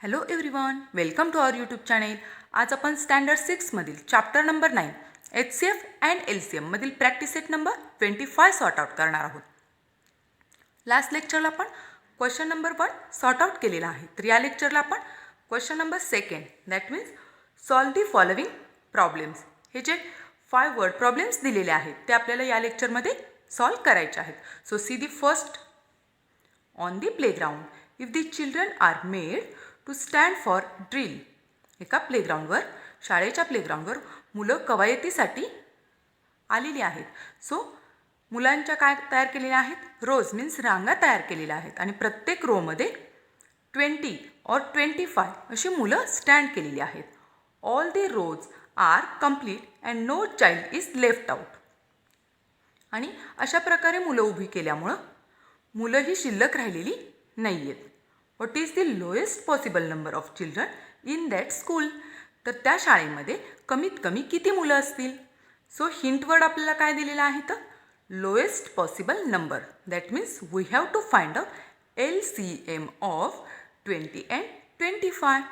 Hello everyone, welcome to our YouTube channel. आज आपण standard 6मधील chapter number 9 HCF and LCM मधील practice set number 25 sort out करणार आहोत. लास्ट लेक्चरला आपण क्वेश्चन नंबर 1 सॉर्ट आउट केलेला आहे. तर या लेक्चरला आपण question number 2 that means solve the following problems, हे जे 5 वर्ड प्रॉब्लेम्स दिलेले आहेत ते आपल्याला या लेक्चरमध्ये सॉल्व करायचे आहेत. So see the first. On the playground, if the children are made to stand for drill. एका प्लेग्राऊंडवर, शाळेच्या प्लेग्राऊंडवर मुलं कवायतीसाठी आलेली आहेत. सो मुलांच्या काय तयार केलेल्या आहेत? रोज मीन्स रांगा तयार केलेल्या आहेत आणि प्रत्येक रोमध्ये 20 और 25 अशी मुलं स्टँड केलेली आहेत. All the rows are complete and no child is left out. आणि अशा प्रकारे मुलं उभी केल्यामुळं मुलं ही शिल्लक राहिलेली नाही आहेत. What is the lowest possible number of children in that school. तर त्या शाळेमध्ये कमीत कमी किती मुलं असतील? सो हिंट वर्ड आपल्याला काय दिलेला आहे? तर lowest possible number. That means we have to find out LCM of 20 and 25.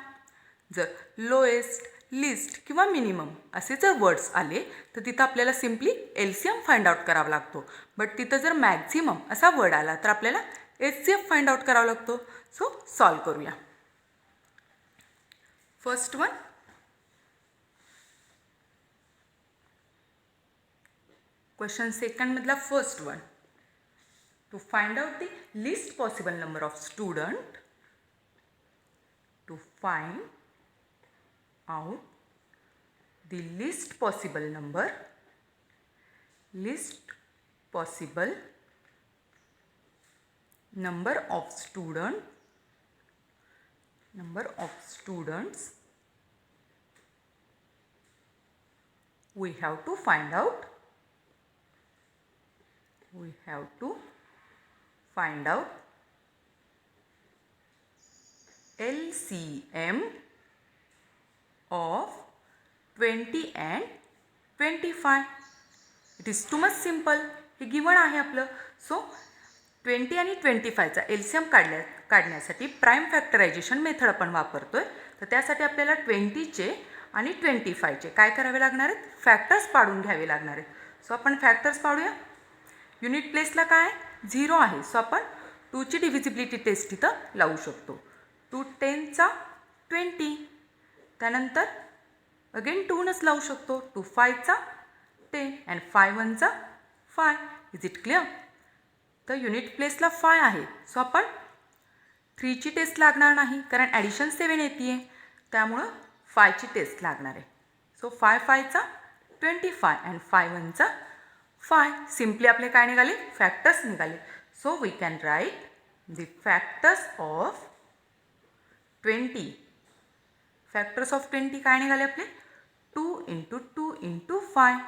जर लोएस्ट, लिस्ट किंवा मिनिमम असे जर वर्ड्स आले तर तिथं आपल्याला सिम्पली LCM फाइंड आउट करावा लागतो. बट तिथं जर मॅक्झिमम असा वर्ड आला तर आपल्याला HCF फाइंड आउट करावा लागतो. सो सॉल्व करूया. फर्स्ट वन, क्वेश्चन सेकंड मधला first one. To find out the least possible number of student. To find out the least possible number of students we have to find out LCM of 20 and 25. It is too much simple. हे given आहे आपलं. So 20 आणि 25चा LCM काढण्यासाठी prime factorisation method आपण वापरतोय. तर त्यासाठी आपल्याला 20चे आणि 25चे काय करावे लागणार आहेत? फॅक्टर्स पाडून घ्यावे लागणार आहेत. सो आपण फॅक्टर्स पाडूया. युनिट प्लेसला काय 0 आहे. सो आपण 2ची डिव्हिजिबिलिटी टेस्ट इथं लावू शकतो. 2 10चा 20. त्यानंतर अगेन 2नच लावू शकतो. 2 5चा 10 अँड 5 1चा 5. Is it clear? तर युनिट प्लेसला 5 आहे. सो आपण 3ची टेस्ट लागणार नाही कारण ॲडिशन 7 येते आहे. त्यामुळं 5ची टेस्ट लागणार आहे. सो 5 5चा 25 अँड 5 1चा 5. सिम्पली आपले काय निघाले? फॅक्टर्स निघाले. So we can write the factors of 20. Factors of 20 काय निघाले आपले? 2 × 2 × 5.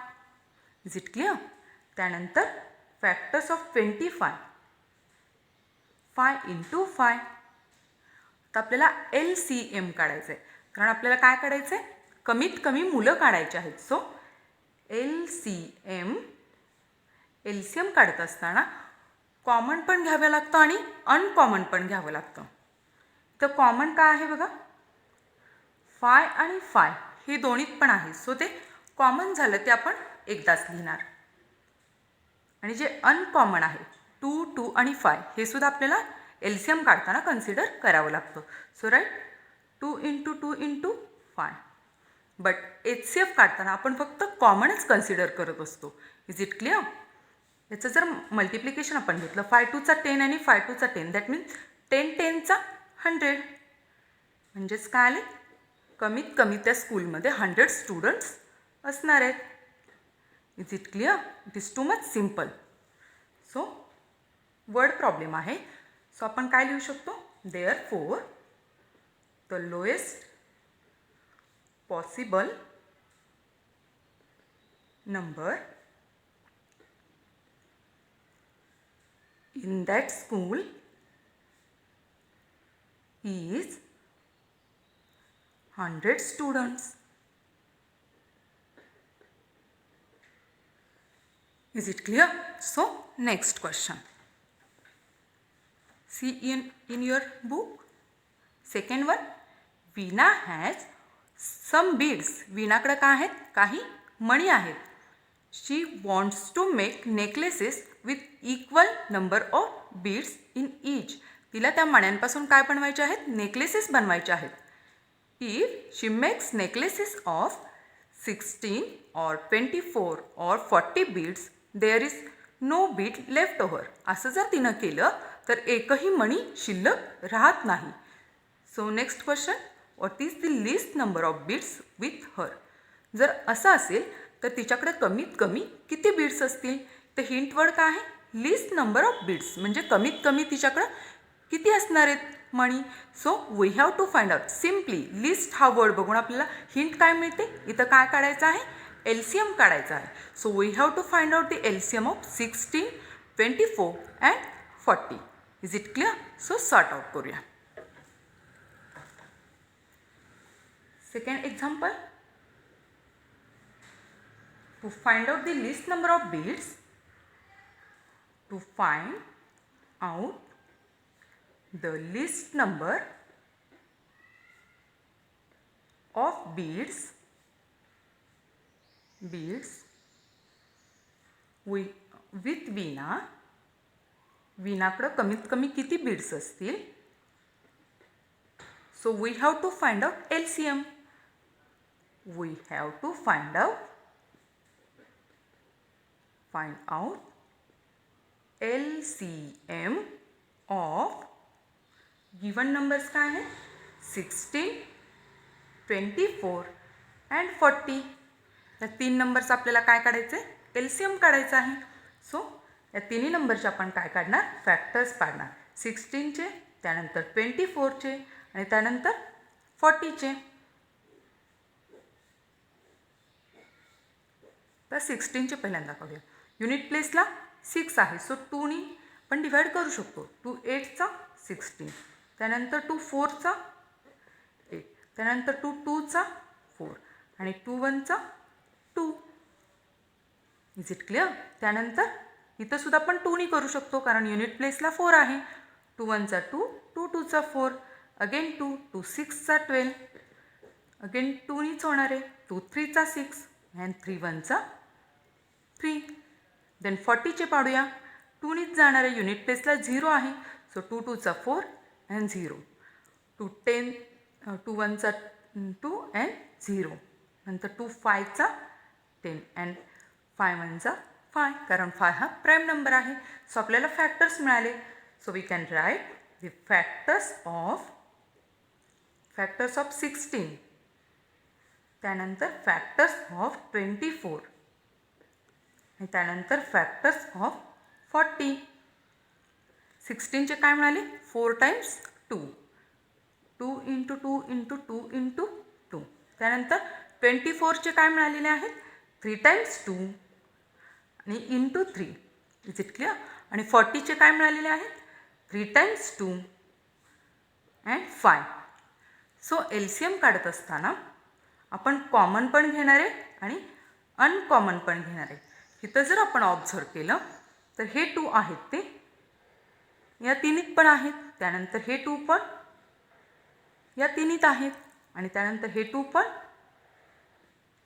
Is it clear? त्यानंतर फॅक्टर्स ऑफ 25 5 × 5. तर आपल्याला LCM काढायचं आहे कारण आपल्याला काय काढायचं आहे? कमीत कमी मुलं काढायची आहेत. सो LCM काढत असताना कॉमन पण घ्यावं लागतं आणि अनकॉमन पण घ्यावं लागतं. तर कॉमन काय आहे बघा? 5 आणि 5 हे दोन्हीत पण आहे. सो ते कॉमन झालं ते आपण एकदाच लिहिणार. आणि जे अनकॉमन आहे 2 2 आणि 5 हे सुद्धा आपल्याला LCM काढताना कन्सिडर करावं लागतं. So right 2 × 2 × 5. बट HCF काढताना आपण फक्त कॉमनच कन्सिडर करत असतो. Is it clear? याचं जर मल्टिप्लिकेशन आपण घेतलं 5 2चा 10 आणि 5 2चा 10 दॅट मीन्स 10 10चा 100. म्हणजेच काय आले? कमीत कमी त्या स्कूलमध्ये 100 स्टुडंट्स असणार आहेत. Is it clear? It is too much simple. So word problem आहे. सो आपण काय लिहू शकतो? Therefore the lowest possible number in that school is 100 students. Is it clear? So next question. See in your book. Second one, Veena has some beads. वीणाकडे काय आहेत? काही मणी आहेत. She wants to make necklaces with equal number of beads in each. तिला त्या मण्यांपासून काय बनवायचे आहेत? नेकलेसेस बनवायचे आहेत. If she makes necklaces of 16 or 24 or 40 beads there is no bead left over. असं जर तिनं केलं तर एकही मणी शिल्लक राहत नाही. So next question, what is the list number of beads with her. जर असं असेल तर तिच्याकडे कमीत कमी किती बीड्स असतील? तर हिंट वर्ड काय आहे? लिस्ट नंबर ऑफ बीड्स, म्हणजे कमीत कमी तिच्याकडं किती असणार आहेत मणी. So we have to find out. Simply least हा वर्ड बघून आपल्याला हिंट काय मिळते? इथं काय काढायचं आहे? एलसीएम काढायचा आहे. So we have to find out the LCM of 16, 24 and 40. Is it clear? So sort out करूया. Second example, to find out the least number of beads, to find out the least number of beads with Veena. वीणाकडं कमीत कमी किती beads असतील? So we have to find out LCM. We have to find out LCM of given numbers काय आहे? 16, 24 and 40. या 3 numbers आपल्याला काय काढायचे? एलसीएम काढायचं आहे. सो या तिन्ही नंबरचे आपण काय काढणार? फॅक्टर्स काढणार. 16चे, त्यानंतर 24चे आणि त्यानंतर 40चे. तर 16चे पहिल्यांदा काढूया. युनिट प्लेसला 6 आहे. सो 2नी पण डिवाइड करू शकतो. 2 8चा 16, त्यानंतर 2 4चा 8, त्यानंतर 2 2चा 4 आणि 2 1चा 2. Is it clear? त्यानंतर इथं सुद्धा आपण 2नी करू शकतो कारण युनिट प्लेसला 4 आहे. 2 1चा 2, 2 2चा 4, अगेन 2, 2 6चा 12, अगेन 2नीच होणार आहे. 2 3चा 6 अँड 3 1चा 3. देन 40चे पाडूया. 2नीच जाणार आहे. युनिट प्लेसला 0 आहे. सो 2 2चा 4 अँड 0, 2 10, 2 1चा 2 अँड 0, नंतर 2 5चा 10 अँड 5 1चा 5, कारण 5 हा प्राईम नंबर आहे. सो आपल्याला फॅक्टर्स मिळाले. So we can write the factors of 16, त्यानंतर फॅक्टर्स ऑफ 24 आणि त्यानंतर फॅक्टर्स ऑफ 40. 16चे काय मिळाले? 4 टाइम्स 2, 2 इंटू 2 इंटू 2 इंटू 2. त्यानंतर 24चे काय मिळालेले आहेत? 3 टाइम्स 2 आणि इंटू 3. Is it clear? आणि 40चे काय मिळालेले आहेत? 3 टाइम्स 2 अँड 5. सो एलसीएम काढत असताना आपण कॉमन पण घेणार आहे आणि अनकॉमन पण घेणार आहे. इथं जर आपण ऑब्झर्व केलं तर हे 2 आहेत ते या तिन्हीत पण आहेत, त्यानंतर हे 2 पण या तिन्हीत आहेत आणि त्यानंतर हे 2 पण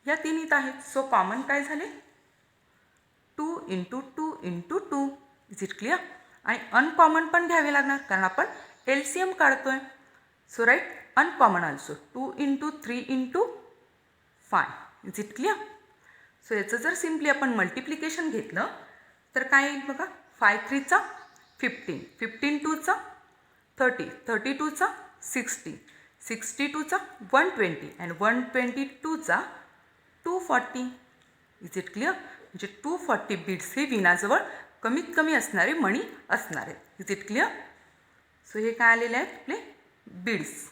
या तिन्हीत आहेत. सो कॉमन काय झाले? 2 into 2 into 2. Is it clear? आणि अनकॉमन पण घ्यावे लागणार कारण आपण एलसीएम काढतोय. So write uncommon also 2 into 3 into 5. Is it clear? So याचं जर सिम्पली आपण मल्टिप्लिकेशन घेतलं तर काय येईल बघा? 5 3चा 15, 15 2चा 30, 32चा 60, 62चा 120 अँड 122चा 240. Is it clear? म्हणजे 240 बीड्स हे वीणाजवळ कमीत कमी असणारे मणी असणार आहेत. Is it clear? सो हे काय आलेले आहेत? आपले बीड्स.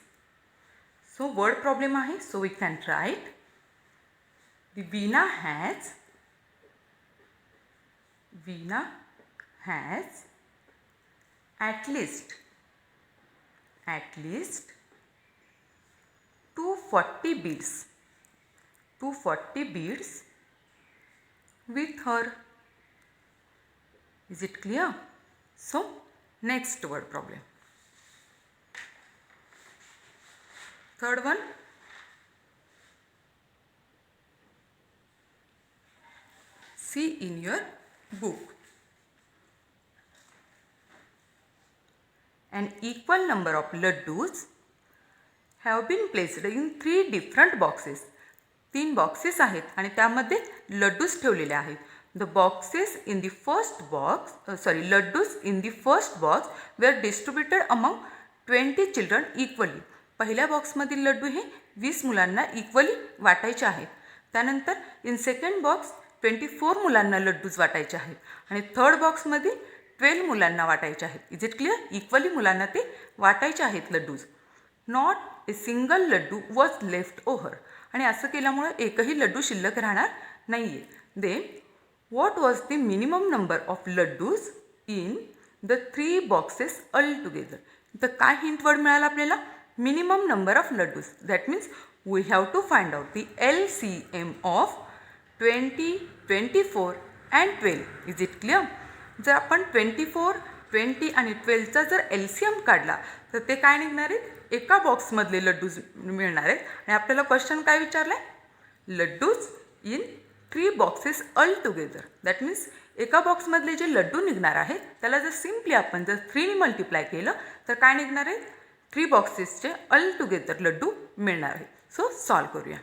सो वर्ड प्रॉब्लेम आहे. So we can write the Veena has at least 240 beads with her. Is it clear? So next word problem. Third one, see in your book. An equal number of laddus have been placed in 3 different boxes. 3 boxes आहेत आणि त्यामध्ये लड्डूस ठेवलेले आहेत. The boxes in the first box laddoos in the first box were distributed among 20 children equally. पहिल्या बॉक्समधील लड्डू हे 20 मुलांना equally वाटायचे आहेत. त्यानंतर इन सेकंड बॉक्स 24 मुलांना लड्डूज वाटायचे आहेत आणि थर्ड बॉक्समध्ये 12 मुलांना वाटायचे आहेत. Is it clear? इक्वली मुलांना ते वाटायचे आहेत laddus. Not a single laddu was left over. आणि असं केल्यामुळे एकही लड्डू शिल्लक राहणार नाही आहे. Then what was the minimum number of laddus in the 3 boxes all together. तर काय हिंट वर्ड मिळाला आपल्याला? Minimum number of laddus. That means we have to find out the LCM of 20, 24 and 12. Is it clear? जर आपण 24, 20 आणि 12चा जर LCM काढला तर ते काय निघणार आहेत? एका बॉक्समधले लड्डूज मिळणार आहेत. आणि आपल्याला क्वेश्चन काय विचारलं आहे? Laddoos in 3 boxes all together. That means एका बॉक्समधले जे लड्डू निघणार आहेत त्याला जर सिम्पली आपण जर 3ने मल्टिप्लाय केलं तर काय निघणार आहे? 3 बॉक्सेसचे ऑल टुगेदर लड्डू मिळणार आहेत. सो सॉल्व करूया.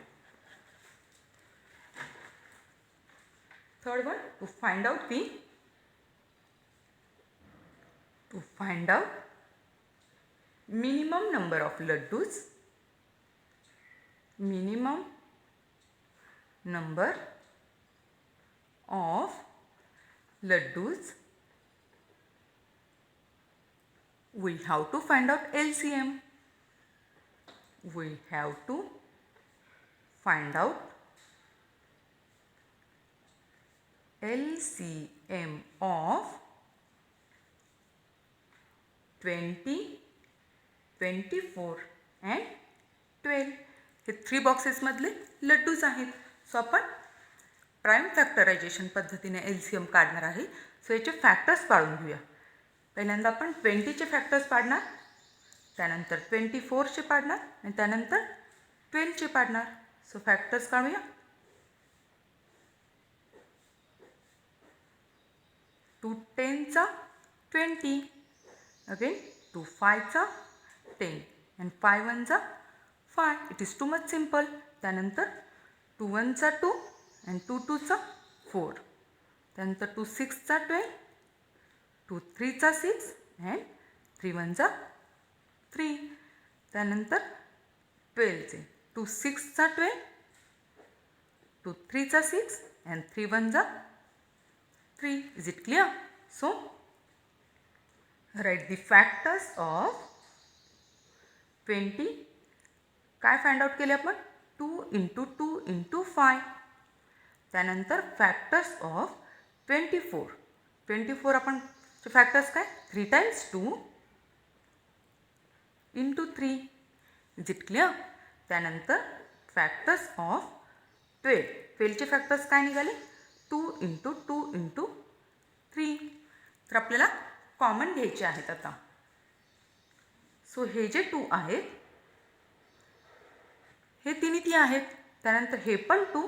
Third one, to find out minimum number of laddus, minimum number of laddus, we have to find out LCM. We have to find out LCM of 20, 24 and 12. हे 3 बॉक्सेसमधले लड्डूज आहेत. So आपण prime factorisation पद्धतीने LCM काढणार आहे. So याचे factors पाडून घेऊया. पहिल्यांदा आपण 20चे फॅक्टर्स पाडणार, त्यानंतर 24चे पाडणार आणि त्यानंतर 12चे पाडणार. सो फॅक्टर्स काढूया. 2 10चा 20, अगेन 2 5चा 10 and 5 1चा 5. It is too much simple. त्यानंतर 2 1चा 2 and 2 2चा 4. त्यानंतर 2 6चा 12, 2 3चा 6 and 3 1चा 3. त्यानंतर 12चे 2 6चा 12, 2 3चा 6 and 3 1चा 3. Is it clear? So right the factors of 20. काय फाइंड आउट केले आपण? 2 × 2 × 5. त्यानंतर फॅक्टर्स ऑफ 24. 24 आपण फॅक्टर्स काय? 3 × 2 × 3. Is it clear? त्यानंतर फॅक्टर्स ऑफ 12. 12चे फॅक्टर्स काय निघाले? 2 × 2 × 3. तर आपल्याला कॉमन घ्यायचे आहेत आता. सो हे जे 2 आहेत हे तिन्हीत आहेत. त्यानंतर हे पण 2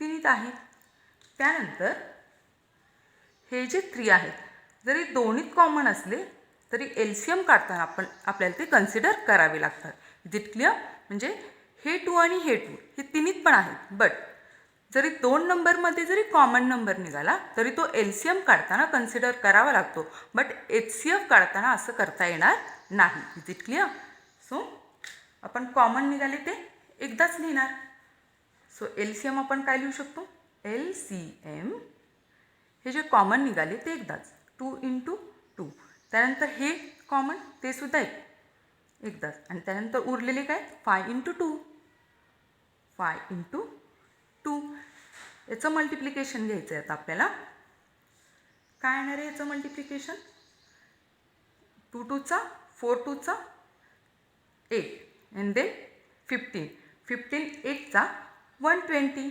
तिन्हीत आहेत. त्यानंतर हे जे 3 आहेत जरी दोन्हीत कॉमन असले तरी LCM काढताना आपल्याला ते कन्सिडर करावे लागतात. Is it clear? म्हणजे हे 2 आणि हे 2 हे तिन्हीत पण आहेत. बट जरी 2 नंबरमध्ये जरी कॉमन नंबर निघाला तरी तो LCM काढताना कन्सिडर करावा लागतो. बट HCF काढताना असं करता येणार नाही. Is it clear? सो आपण कॉमन निघाले ते एकदाच लिहिणार. सो LCM आपण काय लिहू शकतो? LCM हे जे कॉमन निघाले ते एकदाच 2 × 2. त्यानंतर हे कॉमन ते सुद्धा एकदाच आणि त्यानंतर उरलेले काय? 5 × 2. 5 × 2. याचं मल्टिप्लिकेशन घ्यायचं आहे आता आपल्याला. काय येणार आहे याचं multiplication? 2 2चा 4 2चा 8 and then 15. 15 8चा 120.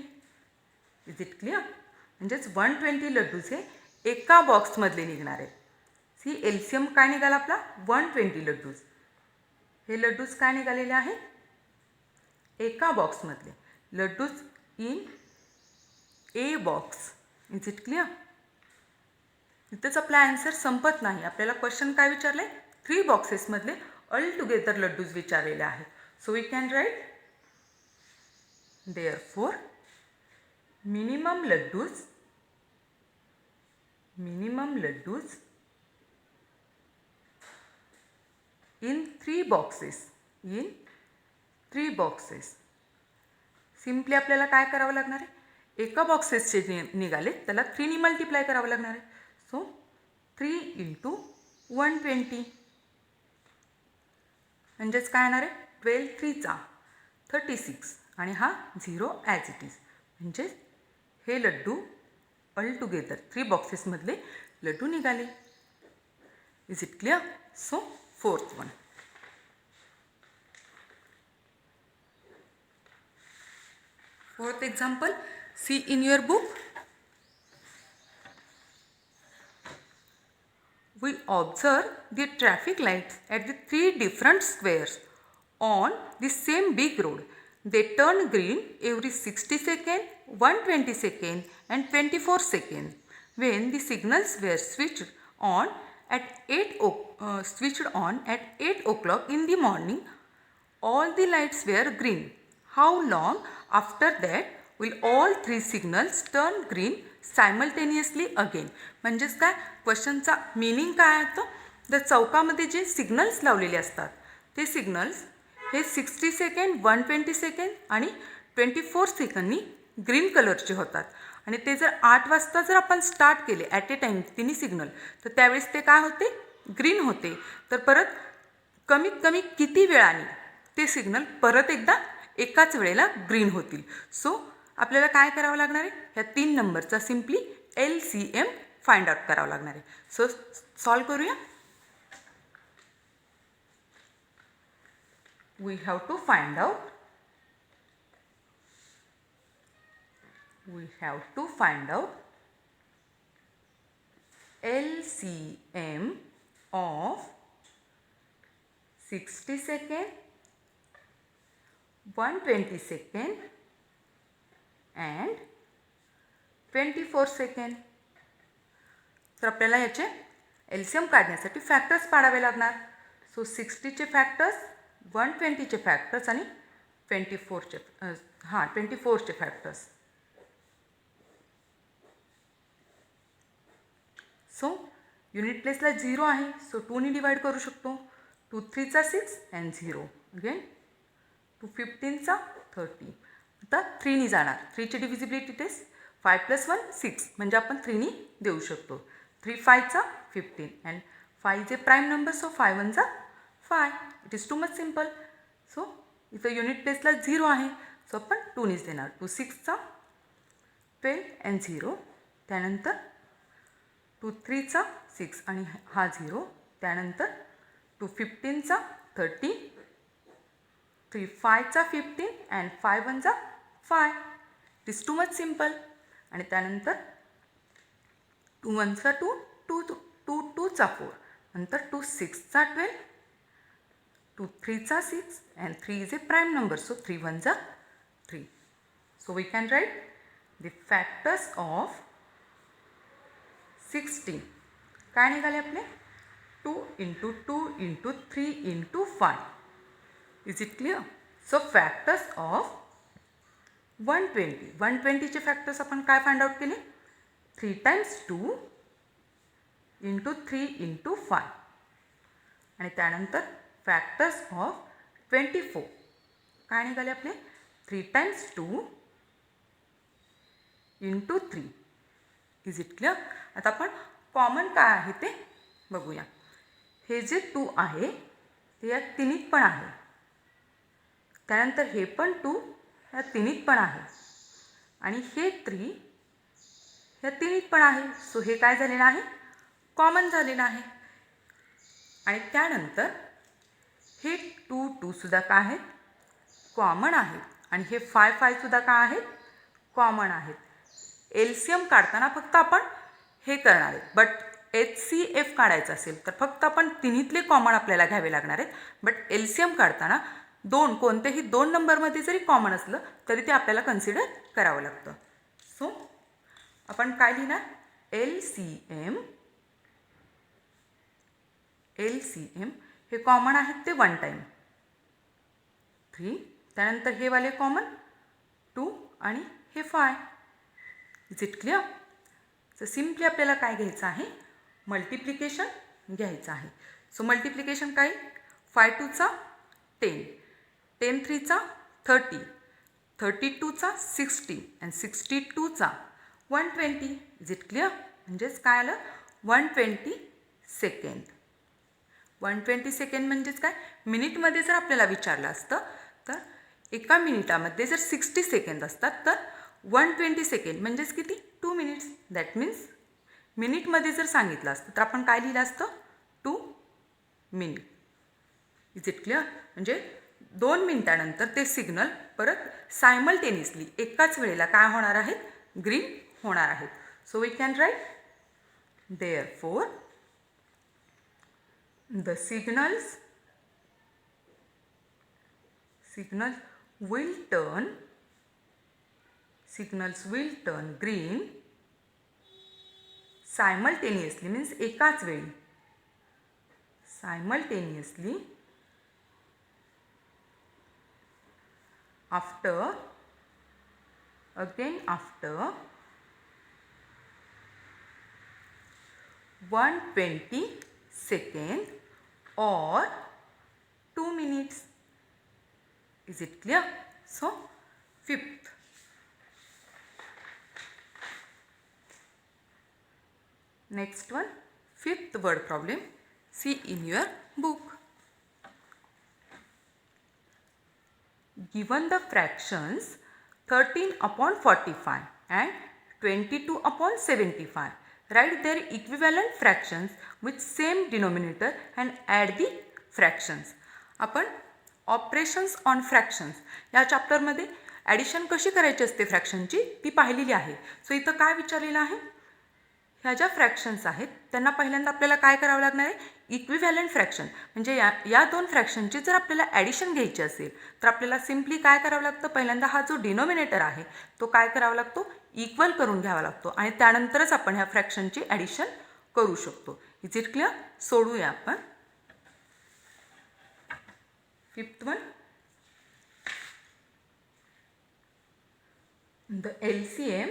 Is it clear? म्हणजेच 120 लड्डूज हे एका बॉक्समधले निघणार आहेत. सी LCM काय निघाला आपला? 120 लड्डूज. हे लड्डूज काय निघालेले आहे? एका बॉक्समधले laddoos in a box. Is it clear? इथेच आपला आन्सर संपत नाही. आपल्याला क्वेश्चन काय विचारले? 3 बॉक्सेसमधले ऑल टुगेदर लड्डूज विचारलेले आहेत. So we can write therefore minimum laddus in 3 boxes. Simply आपल्याला काय करावं लागणार आहे? एका बॉक्सेसचे निघाले त्याला 3 मल्टिप्लाय करावं लागणार आहे. सो 3 × 120 म्हणजेच काय येणार आहे? 12 3 36 आणि हा 0 ॲज इट इज. म्हणजे हे लड्डू ऑल टुगेदर 3 बॉक्सेसमधले लड्डू निघाले. Is it clear? So 4th one. Fourth example, see in your book. We observe the traffic lights at the 3 different squares on the same big road. They turn green every 60 seconds, 120 seconds and 24 seconds. When the signals were switched on at 8 o'clock in the morning, all the lights were green. How long after that will all 3 signals turn green simultaneously again? म्हणजेच काय? क्वेश्चनचा meaning काय आहे? तर चौकामध्ये जे signals लावलेले असतात ते सिग्नल्स हे 60 सेकंड, 120 सेकंड आणि 24 सेकंदनी ग्रीन कलरचे होतात. आणि ते जर 8 वाजता जर आपण स्टार्ट केले ॲट ए टाईम तिन्ही सिग्नल, तर त्यावेळेस ते काय होते? ग्रीन होते. तर परत कमीत कमी किती वेळाने ते सिग्नल परत एकदा एकाच वेळेला ग्रीन होतील? सो आपल्याला काय करावं लागणार आहे? ह्या 3 नंबरचा सिम्पली LCM फाइंड आउट करावं लागणार आहे. सो सॉल्व करूया. we have to find out LCM of 60 second, 120 second and 24 second. तर आपल्याला याचे LCM काढण्यासाठी फॅक्टर्स पाडावे लागणार. सो 60चे फॅक्टर्स, 120चे फॅक्टर्स आणि 24चे फॅक्टर्स. सो युनिट प्लेसला 0 आहे. सो 2ने डिवाइड करू शकतो. 2 3 6 and 0 अगेन 2 15 30. आता 3ने जाणार. 3ची डिव्हिजिबिलिटी टेस्ट 5 + 1 6 म्हणजे आपण 3ने देऊ शकतो. 3 5 15 and 5 is a prime number. So 5 1 5. It is too much simple. So इथं युनिट प्लेसला 0 आहे. सो आपण 2नेच देणार. 2 6 12 and 0. त्यानंतर 2 3 6 आणि हा 0. त्यानंतर 2 15 30, 3 5 15 and 5 1 5. It is too much simple. आणि त्यानंतर 2 1 2, 2 2 4, नंतर 2 6 12, 2 3 6 and 3 is a prime number. So 3 1 3. So we can write the factors of 16. काय निघाले आपले? 2 × 2 × 3 × 5. Is it clear? So factors of 120चे फॅक्टर्स आपण काय फाइंड आउट केले? 3 × 2 × 3 × 5. आणि त्यानंतर फॅक्टर्स ऑफ 24 काय निघाले आपले? 3 × 2 × 3. Is it clear? आता आपण कॉमन काय आहे ते बघूया. हे जे 2 आहे ते या तिन्हीत पण आहे. त्यानंतर हे पण 2 या तिन्हीत पण आहे आणि हे 3 या तिन्हीत पण आहे. सो हे काय झालेलं आहे? कॉमन झालेलं आहे. आणि त्यानंतर हे 2 2 सुद्धा काय आहेत? कॉमन आहेत. आणि हे 5 5 सुद्धा काय आहेत? कॉमन आहेत. LCM काढताना फक्त आपण हे करणार आहे. बट HCF काढायचं असेल तर फक्त आपण तिन्हीतले कॉमन आपल्याला घ्यावे लागणार आहेत. बट LCM काढताना कोणत्याही 2 नंबरमध्ये जरी कॉमन असलं तरी ते आपल्याला कन्सिडर करावं लागतं. सो आपण काय लिहिणार? LCM हे कॉमन आहेत ते 1 टाईम 3, त्यानंतर हे वाले कॉमन 2 आणि हे 5. Is it clear? So simply आपल्याला काय घ्यायचं आहे? मल्टिप्लिकेशन घ्यायचं आहे. सो मल्टिप्लिकेशन काय? 5 2 10, 10 3 30, 32 60 आणि 62 120. Is it clear? म्हणजेच काय आलं? 120 सेकंड. 120 सेकंड म्हणजेच काय? मिनिटमध्ये जर आपल्याला विचारलं असतं तर एका मिनिटामध्ये जर 60 सेकंद असतात तर 120 सेकंड म्हणजेच किती? 2 मिनिट्स. दॅट मीन्स मिनिटमध्ये जर सांगितलं असतं तर आपण काय लिहिलं असतं? 2 मिनिट. Is it clear? म्हणजे 2 मिनिटानंतर ते सिग्नल परत सायमल्टेनियसली एकाच वेळेला काय होणार आहेत? ग्रीन होणार आहेत. So we can write therefore the signals will turn green simultaneously, means एकाच वेळी, simultaneously after 120 seconds or 2 minutes. Is it clear? So fifth, next one, fifth word problem. See in your book. Given the fractions 13/45 and 22/75, write their equivalent fractions with same denominator and add the fractions. आपण operations on fractions या चॅप्टरमध्ये addition कशी करायची असते फ्रॅक्शनची ती पाहिलेली आहे. So इथं काय विचारलेलं आहे? ह्या ज्या फ्रॅक्शन्स आहेत त्यांना पहिल्यांदा आपल्याला काय करावं लागणार आहे? Equivalent fraction. म्हणजे या 2 फ्रॅक्शनची जर आपल्याला ॲडिशन घ्यायची असेल तर आपल्याला सिम्पली काय करावं लागतं? पहिल्यांदा हा जो डिनोमिनेटर आहे तो काय करावा लागतो? इक्वल करून घ्यावा लागतो आणि त्यानंतरच आपण ह्या फ्रॅक्शनची ॲडिशन करू शकतो. Is it clear? सोडूया आपण. Fifth one, the LCM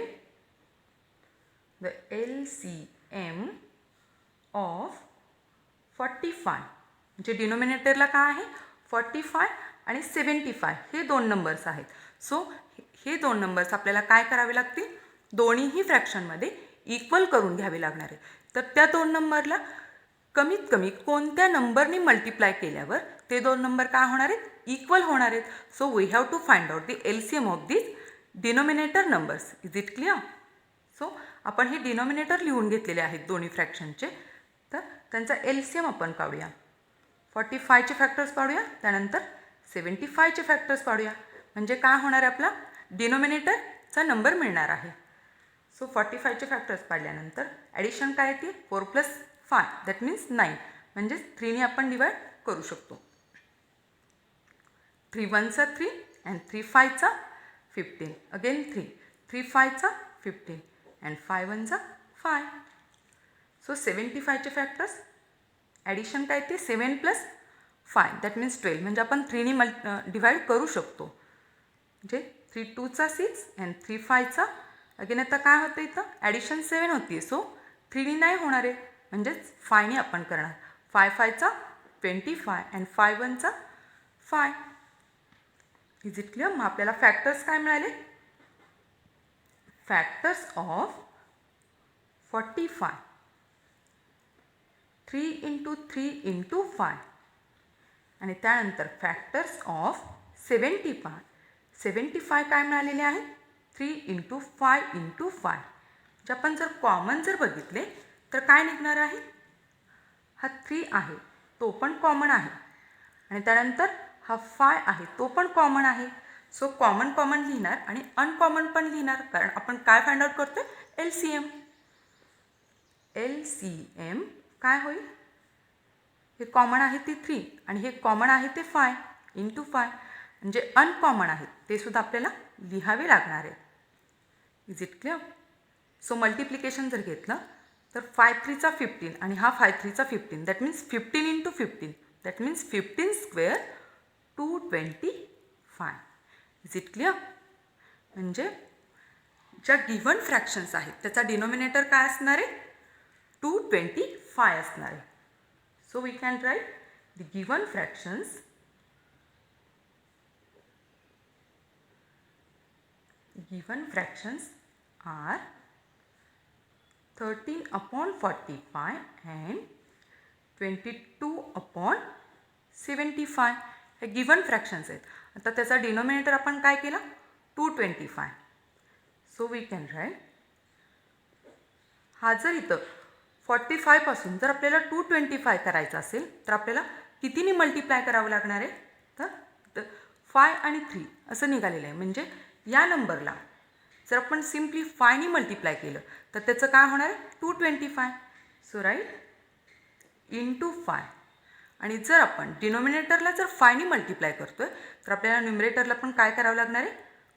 of 45, म्हणजे डिनोमिनेटरला काय आहे? 45 आणि 75 हे 2 नंबर्स आहेत. सो हे 2 नंबर्स आपल्याला काय करावे लागतील? दोन्हीही फ्रॅक्शनमध्ये इक्वल करून घ्यावे लागणार आहे. तर त्या 2 नंबरला कमीत कमी कोणत्या नंबरने मल्टिप्लाय केल्यावर ते 2 नंबर काय होणार आहेत? इक्वल होणार आहेत. So we have to find out the LCM of this denominator numbers. Is it clear? So आपण हे डिनोमिनेटर लिहून घेतलेले आहेत दोन्ही फ्रॅक्शनचे. तर त्यांचा LCM आपण काढूया. 45चे फॅक्टर्स पाडूया, त्यानंतर 75चे फॅक्टर्स पाडूया. म्हणजे काय होणार आहे? आपला डिनोमिनेटरचा नंबर मिळणार आहे. सो 45चे फॅक्टर्स पाडल्यानंतर ॲडिशन काय येते? 4 + 5 दॅट मीन्स 9. म्हणजेच 3ने आपण डिवाइड करू शकतो. 3 1 3 and 3 5 15. Again 3 5 15 and 5 1 5. सो 75चे फॅक्टर्स ॲडिशन काय ते? 7 + 5 दॅट मीन्स 12. म्हणजे आपण 3ने डिवाइड करू शकतो. म्हणजे 3 2 6 and 3 5 अगेन आता काय होतं? इथं ॲडिशन 7 होती. सो 3ने नाही होणार आहे, म्हणजेच 5ने आपण करणार. 5 5 25 and 5 1 5. Is it clear? मग आपल्याला फॅक्टर्स काय मिळाले? फॅक्टर्स ऑफ 45 3 × 3 × 5 आणि त्यानंतर फॅक्टर्स ऑफ 75 काय मिळालेले आहे? 3 × 5 × 5. जे आपण जर कॉमन जर बघितले तर काय निघणार आहे? हा 3 आहे तो पण कॉमन आहे आणि त्यानंतर हा 5 आहे तो पण कॉमन आहे. सो कॉमन लिहिणार आणि अनकॉमन पण लिहिणार, कारण आपण काय फाइंड आउट करतोय? LCM. LCM काय होईल, हे कॉमन आहे ते 3 आणि हे कॉमन आहे ते 5 इंटू 5, म्हणजे अनकॉमन आहेत ते सुद्धा आपल्याला लिहावे लागणार आहे. Is it clear? So multiplication जर घेतलं तर 5 3 15 आणि हा 5 3 15, that means 15 into 15, that means 15 square 225. Is it clear? म्हणजे ज्या गिव्हन फ्रॅक्शन्स आहेत त्याचा डिनोमिनेटर काय असणार आहे, 225 असणार आहे. So we can write the given fractions are 13/45 and 22/75. हे गिव्हन फ्रॅक्शन्स आहेत. आता त्याचा डिनोमिनेटर आपण काय केला, 225. सो वी कॅन राईट, हा जर इथं 45 पासून जर आपल्याला 225 करायचं असेल तर आपल्याला कितीने मल्टिप्लाय करावं लागणार आहे, तर 5 आणि 3 असं निघालेलं आहे. म्हणजे या नंबरला जर आपण सिम्पली 5ने मल्टिप्लाय केलं तर त्याचं काय होणार आहे, 225. So write into 5. आणि जर आपण डिनोमिनेटरला जर 5ने मल्टिप्लाय करतो आहे तर आपल्याला न्युमरेटरला पण काय करावं लागणार आहे,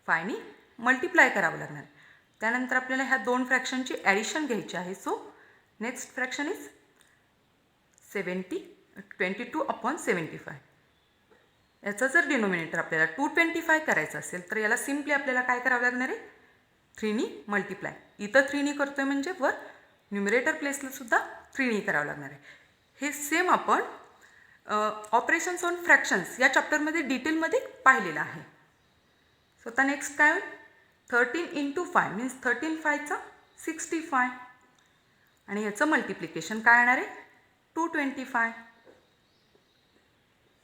5ने मल्टिप्लाय करावं लागणार आहे. त्यानंतर आपल्याला ह्या दोन फ्रॅक्शनची ॲडिशन घ्यायची आहे. So next fraction is 22/75. याचा जर डिनोमिनेटर आपल्याला 225 करायचं असेल तर याला सिम्पली आपल्याला काय करावं लागणार आहे, 3ने मल्टिप्लाय. इथं 3ने करतो आहे म्हणजे वर न्युमरेटर प्लेसला सुद्धा 3ने करावं लागणार आहे. हे सेम आपण ऑपरेशन्स ऑन फ्रॅक्शन्स या चॅप्टरमध्ये डिटेलमध्ये पाहिलेलं आहे. सो आता नेक्स्ट काय होईल, 13 इंटू 5 मीन्स 13 5 65 आणि याचं मल्टिप्लिकेशन काय येणार आहे, 225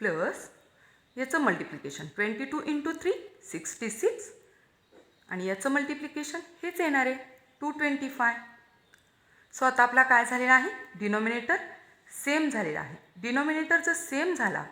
प्लस याचं मल्टिप्लिकेशन 22 इंटू 3 66 आणि याचं मल्टिप्लिकेशन हेच येणार आहे 225. सो आता आपला काय झालेला आहे, डिनोमिनेटर सेम झालेला आहे. डिनोमिनेटर जर सेम झाला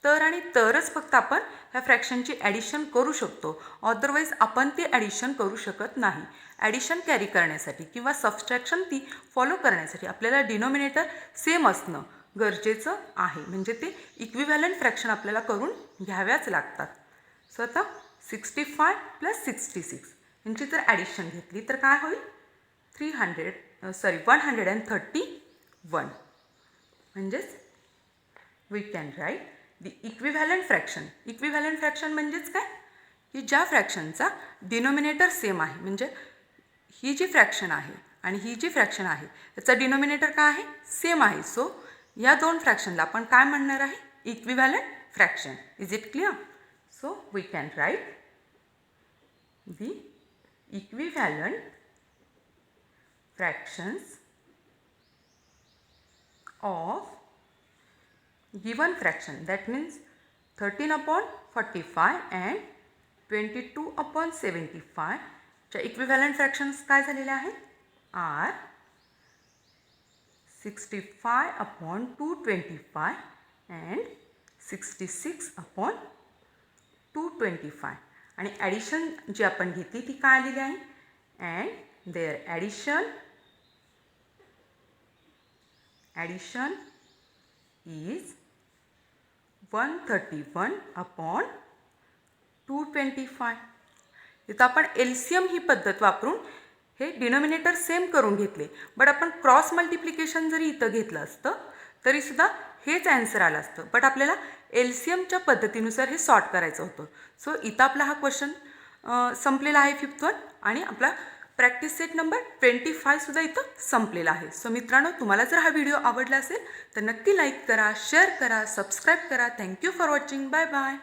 तर आणि तरच फक्त आपण ह्या फ्रॅक्शनची ॲडिशन करू शकतो, अदरवाईज आपण ती ॲडिशन करू शकत नाही. ॲडिशन कॅरी करण्यासाठी किंवा सबस्ट्रॅक्शन ती फॉलो करण्यासाठी आपल्याला डिनोमिनेटर सेम असणं गरजेचं आहे. म्हणजे ते इक्विव्हॅलंट फ्रॅक्शन आपल्याला करून घ्याव्याच लागतात. सो आता 65 प्लस 66 यांची जर ॲडिशन घेतली तर काय होईल, 131. म्हणजेच we can write the equivalent fraction. Equivalent fraction म्हणजेच काय, की ज्या फ्रॅक्शनचा डिनोमिनेटर सेम आहे. म्हणजे ही जी फ्रॅक्शन आहे आणि ही जी फ्रॅक्शन आहे त्याचा डिनोमिनेटर काय आहे, सेम आहे. सो या दोन फ्रॅक्शनला आपण काय म्हणणार आहे, equivalent fraction. Is it clear? So we can write the equivalent fractions of given fraction, that means 13/45 and 22/75 च्या इक्विव्हॅलंट फ्रॅक्शन्स काय झालेले आहेत, आर 65/225 and 66/225. आणि ॲडिशन जी आपण घेतली ती काय आलेली आहे, अँड their addition is 131/225. इथं आपण LCM ही पद्धत वापरून हे डिनोमिनेटर सेम करून घेतले. बट आपण क्रॉस मल्टिप्लिकेशन जरी इथं घेतलं असतं तरीसुद्धा हेच ॲन्सर आलं असतं. बट आपल्याला LCMच्या पद्धतीनुसार हे सॉर्ट करायचं होतं. सो इथं आपला हा क्वेश्चन संपलेला आहे 5th वन आणि आपला प्रॅक्टिस सेट नंबर 25 सुद्धा इथं संपलेला आहे. सो मित्रांनो, तुम्हाला जर हा व्हिडिओ आवडला असेल तर नक्की लाईक करा, शेअर करा, सबस्क्राईब करा. Thank you for watching. Bye bye.